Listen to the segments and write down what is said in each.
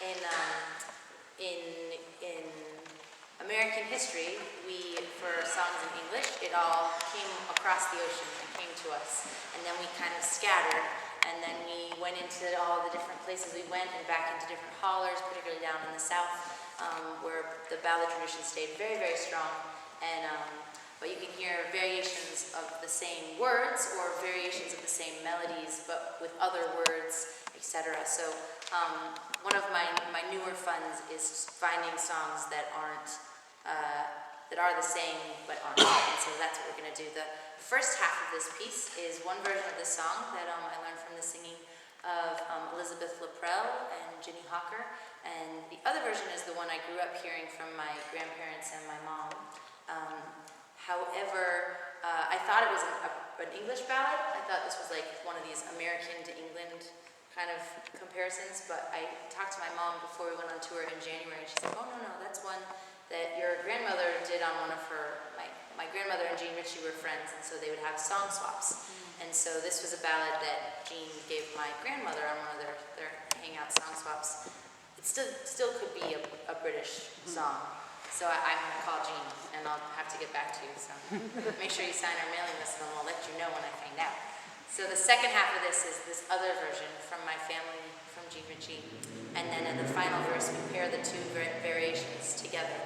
In American history, for songs in English, it all came across the ocean and came to us. And then we kind of scattered, and then we went into all the different places we went and back into different hollers, particularly down in the South, where the ballad tradition stayed very, very strong. And but you can hear variations of the same words or variations of the same melodies, but with other words, etc. So one of my newer funds is finding songs that aren't that are the same but aren't. And so that's what we're going to do. The first half of this piece is one version of this song that I learned from the singing of Elizabeth Laprelle and Ginny Hawker, and the other version is the one I grew up hearing from my grandparents and my mom. However, I thought it was an English ballad. I thought this was like one of these American to England kind of comparisons, but I talked to my mom before we went on tour in January, and she's like, oh, no, that's one that your grandmother did on one of her, my grandmother and Jean Ritchie were friends, and so they would have song swaps. And so this was a ballad that Jean gave my grandmother on one of their hangout song swaps. It still could be a British song. So I'm going to call Jean, and I'll have to get back to you. So make sure you sign our mailing list, and we'll let you know when I find out. So the second half of this is this other version from my family, from Jean Ritchie. And then in the final verse, we pair the two variations together.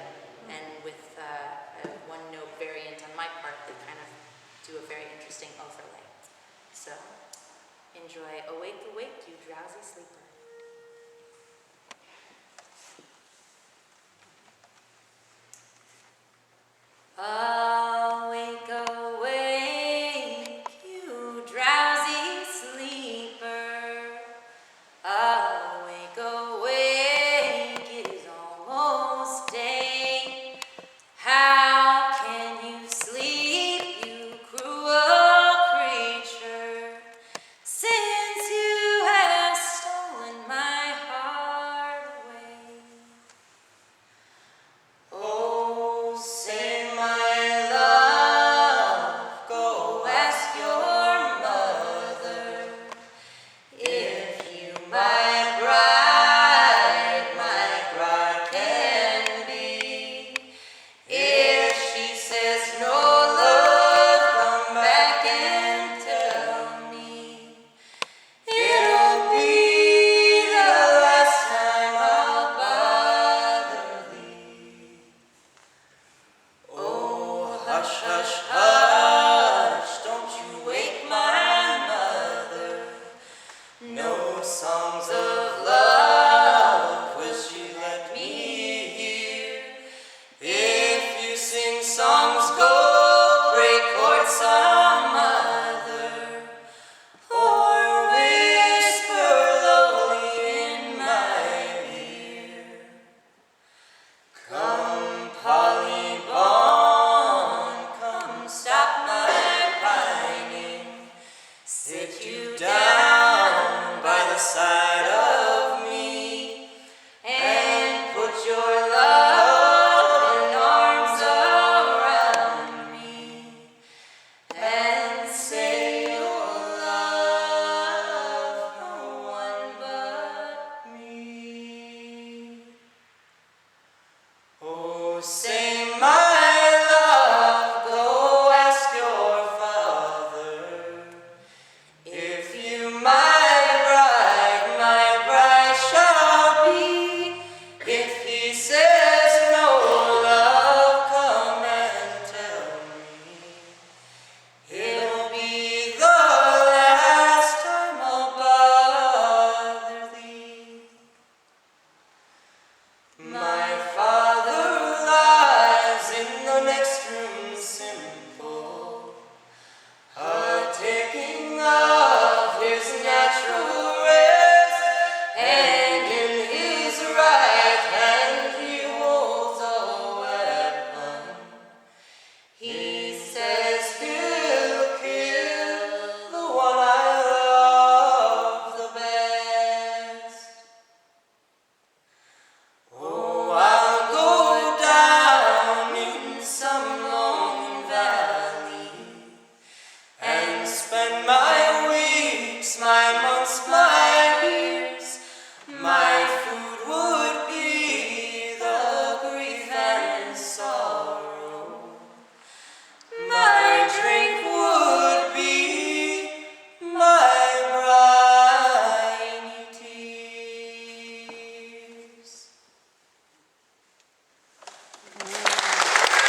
And with a one-note variant on my part that kind of do a very interesting overlay. So enjoy Awake, Awake, You Drowsy Sleeper. Awake, awake, you drowsy sleeper. Awake, awake, it is almost day. How can you sleep, you cruel creature, since you have stolen my heart away? Oh, say my love, go ask your mother if you my bride can be. If she says no, love, come back and tell me. It'll be the last time I'll bother thee. Oh, hush, hush, hush, don't you wake my mother. No songs of love will she let me hear. If you sing songs, go break chords some other, or whisper lowly in my ear. Come, Polly Bawn, come stop my pining. Sit you down by the side of me, and put your loving arms around me, and say you'll love no one but me. Oh, say